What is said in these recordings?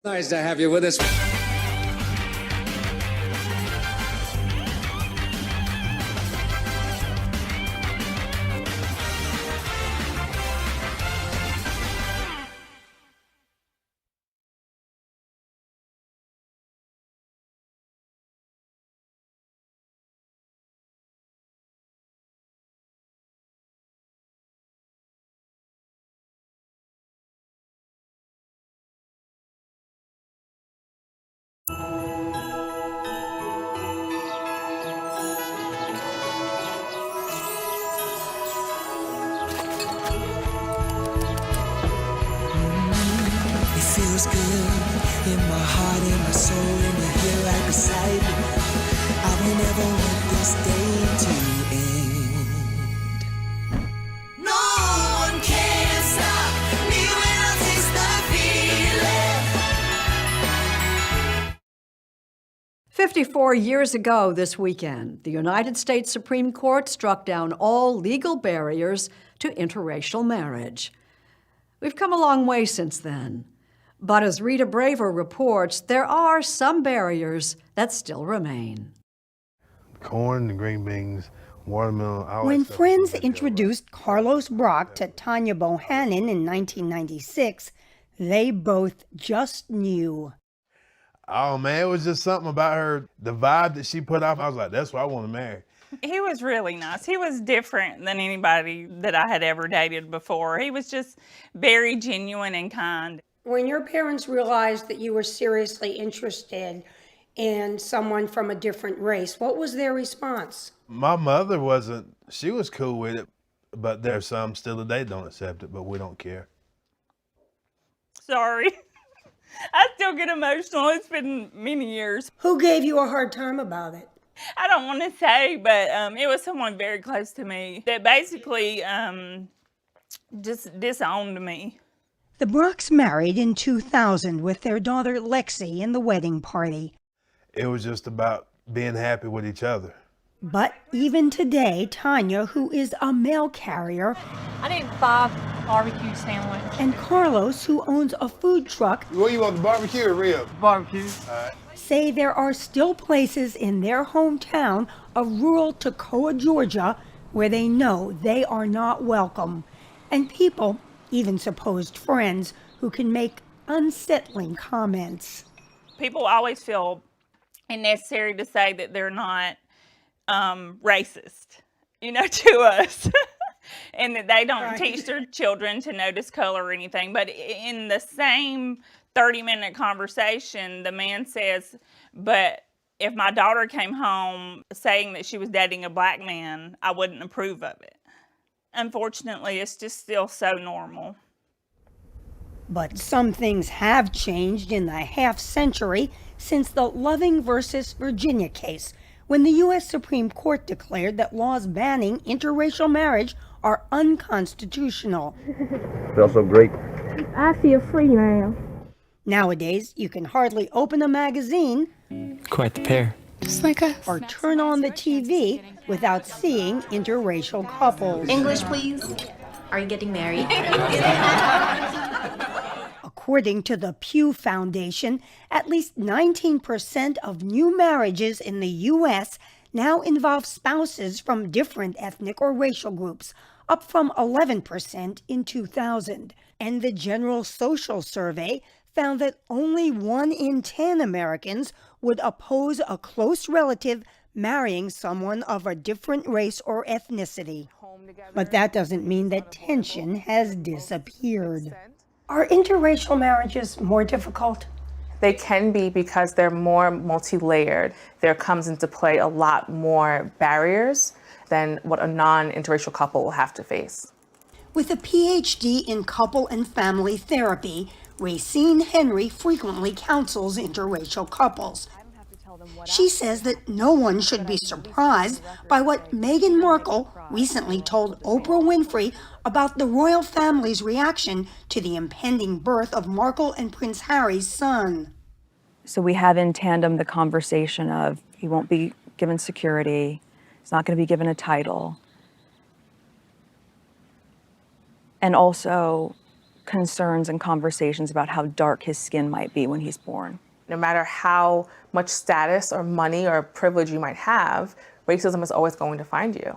Nice to have you with us. Feels good in my heart, in my soul, when you're here right beside me. I will never want this day to end. No one can stop me when I taste the feeling. 54 years ago this weekend, the United States Supreme Court struck down all legal barriers to interracial marriage. We've come a long way since then. But as Rita Braver reports, there are some barriers that still remain. Corn, the green beans, watermelon. When Friends introduced Carlos Brock to Tanya Bohannon in 1996, they both just knew. Oh man, it was just something about her, the vibe that she put off. I was like, that's what I want to marry. He was really nice. He was different than anybody that I had ever dated before. He was just very genuine and kind. When your parents realized that you were seriously interested in someone from a different race, what was their response? My mother wasn't, she was cool with it, but there's some still today don't accept it, but we don't care. Sorry. I still get emotional. It's been many years. Who gave you a hard time about it? I don't want to say, but it was someone very close to me that basically just disowned me. The Brocks married in 2000 with their daughter Lexi in the wedding party. It was just about being happy with each other. But even today, Tanya, who is a mail carrier, I need 5 barbecue sandwiches. and Carlos, who owns a food truck, What you want, the barbecue or rib? Barbecue. All right. say there are still places in their hometown of rural Toccoa, Georgia, where they know they are not welcome. And people, even supposed friends, who can make unsettling comments. People always feel it necessary to say that they're not racist, to us. And that they don't teach their children to notice color or anything. But in the same 30-minute conversation, the man says, but if my daughter came home saying that she was dating a black man, I wouldn't approve of it. Unfortunately, it's just still so normal. But some things have changed in the half-century since the Loving versus Virginia case, when the U.S. Supreme Court declared that laws banning interracial marriage are unconstitutional. Felt so great. I feel free now. Nowadays, you can hardly open a magazine Quite the pair. Just like us. or turn on the TV without seeing interracial couples. English, please. Are you getting married? According to the Pew Foundation, at least 19% of new marriages in the U.S. now involve spouses from different ethnic or racial groups, up from 11% in 2000. And the General Social Survey found that only 1 in 10 Americans would oppose a close relative marrying someone of a different race or ethnicity. But that doesn't mean that tension has disappeared. Are interracial marriages more difficult? They can be because they're more multi-layered. There comes into play a lot more barriers than what a non-interracial couple will have to face. With a PhD in couple and family therapy, Racine Henry frequently counsels interracial couples. She says that no one should be surprised by what Meghan Markle recently told Oprah Winfrey about the royal family's reaction to the impending birth of Markle and Prince Harry's son. So we have in tandem the conversation of he won't be given security, he's not going to be given a title. And also concerns and conversations about how dark his skin might be when he's born. No matter how much status or money or privilege you might have, racism is always going to find you.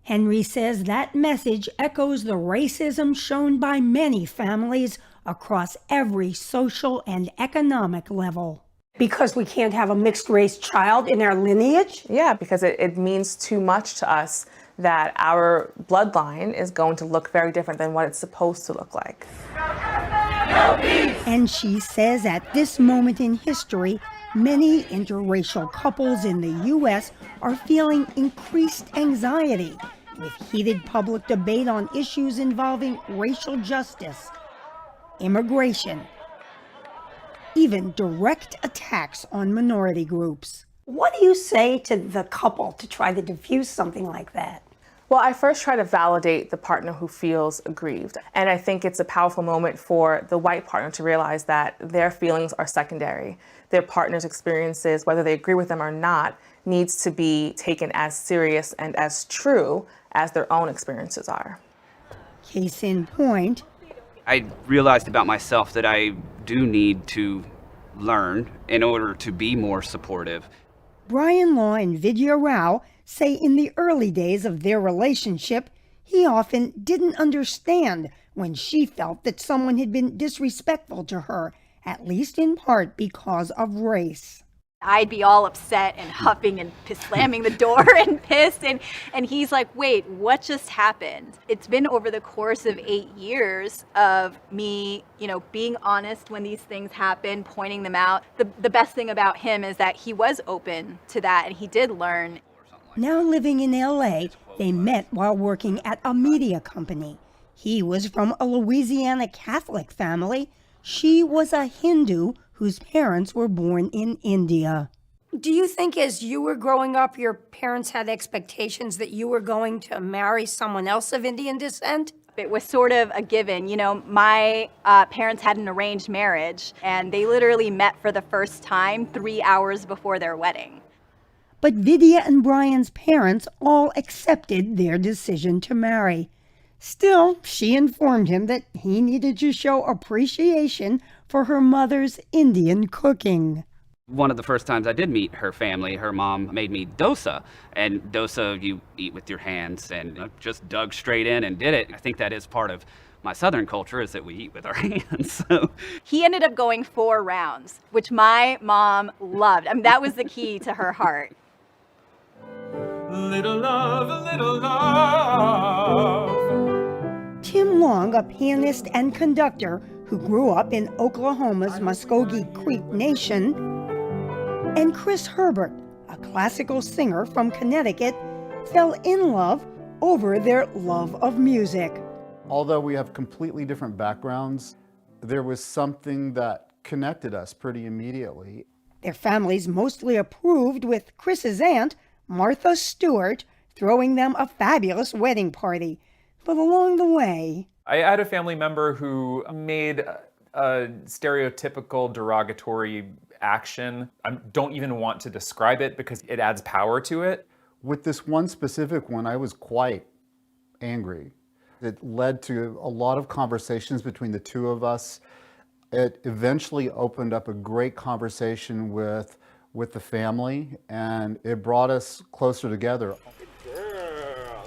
Henry says that message echoes the racism shown by many families across every social and economic level. Because we can't have a mixed race child in our lineage? Yeah, because it means too much to us that our bloodline is going to look very different than what it's supposed to look like. And she says at this moment in history, many interracial couples in the U.S. are feeling increased anxiety with heated public debate on issues involving racial justice, immigration, even direct attacks on minority groups. What do you say to the couple to try to diffuse something like that? Well, I first try to validate the partner who feels aggrieved. And I think it's a powerful moment for the white partner to realize that their feelings are secondary. Their partner's experiences, whether they agree with them or not, needs to be taken as serious and as true as their own experiences are. Case in point, I realized about myself that I do need to learn in order to be more supportive. Brian Law and Vidya Rao say in the early days of their relationship, he often didn't understand when she felt that someone had been disrespectful to her, at least in part because of race. I'd be all upset and huffing and slamming the door and pissed. And he's like, wait, what just happened? It's been over the course of 8 years of me, being honest when these things happen, pointing them out. The best thing about him is that he was open to that and he did learn. Now living in LA, they met while working at a media company. He was from a Louisiana Catholic family. She was a Hindu whose parents were born in India. Do you think as you were growing up, your parents had expectations that you were going to marry someone else of Indian descent? It was sort of a given. My parents had an arranged marriage, and they literally met for the first time 3 hours before their wedding. But Vidya and Brian's parents all accepted their decision to marry. Still, she informed him that he needed to show appreciation for her mother's Indian cooking. One of the first times I did meet her family, her mom made me dosa. And dosa you eat with your hands, and I just dug straight in and did it. I think that is part of my Southern culture, is that we eat with our hands. So he ended up going 4 rounds, which my mom loved. That was the key to her heart. Little love, a little love. Tim Long, a pianist and conductor who grew up in Oklahoma's Muskogee Creek Nation, and Chris Herbert, a classical singer from Connecticut, fell in love over their love of music. Although we have completely different backgrounds, there was something that connected us pretty immediately. Their families mostly approved, with Chris's aunt, Martha Stewart, throwing them a fabulous wedding party. But along the way, I had a family member who made a stereotypical derogatory action. I don't even want to describe it because it adds power to it. With this one specific one, I was quite angry. It led to a lot of conversations between the two of us. It eventually opened up a great conversation with the family, and it brought us closer together.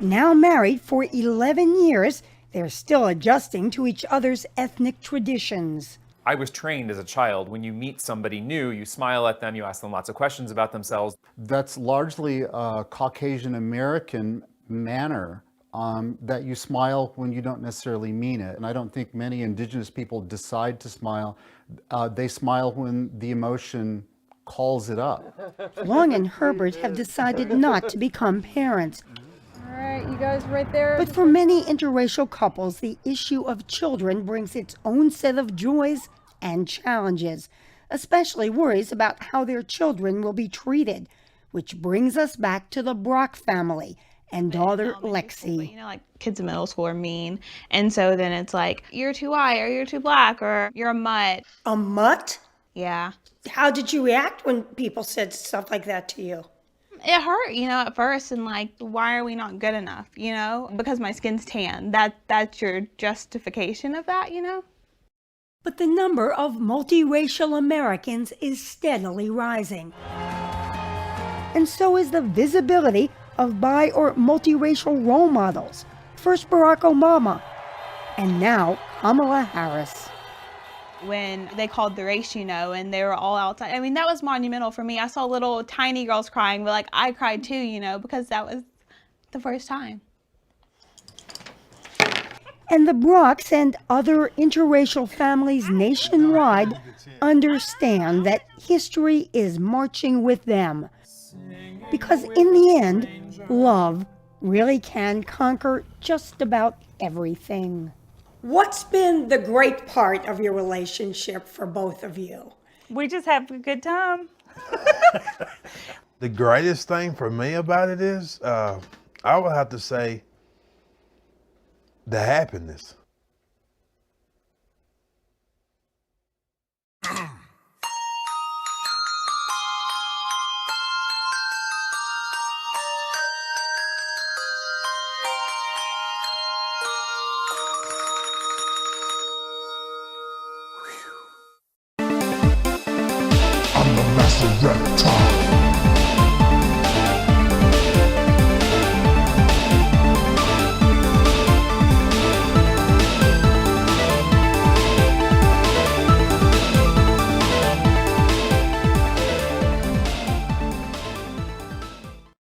Now married for 11 years, they're still adjusting to each other's ethnic traditions. I was trained as a child. When you meet somebody new, you smile at them, you ask them lots of questions about themselves. That's largely a Caucasian American manner, that you smile when you don't necessarily mean it. And I don't think many Indigenous people decide to smile. They smile when the emotion calls it up. Long and Herbert have decided not to become parents. All right, you guys right there. But for many interracial couples, the issue of children brings its own set of joys and challenges, especially worries about how their children will be treated, which brings us back to the Brock family and daughter Lexi. Like kids in middle school are mean, and so then it's like, you're too white, or you're too black, or you're a mutt. A mutt? Yeah. How did you react when people said stuff like that to you? It hurt, at first, and like, why are we not good enough, Because my skin's tan. That's your justification of that, But the number of multiracial Americans is steadily rising. And so is the visibility of bi or multiracial role models. First Barack Obama, and now Kamala Harris. When they called the race, and they were all outside. I mean, that was monumental for me. I saw little tiny girls crying, but like I cried too, because that was the first time. And the Brocks and other interracial families nationwide understand that history is marching with them. Because in the end, love really can conquer just about everything. What's been the great part of your relationship for both of you? We just have a good time. The greatest thing for me about it is, I would have to say, the happiness. I'm the master reptile.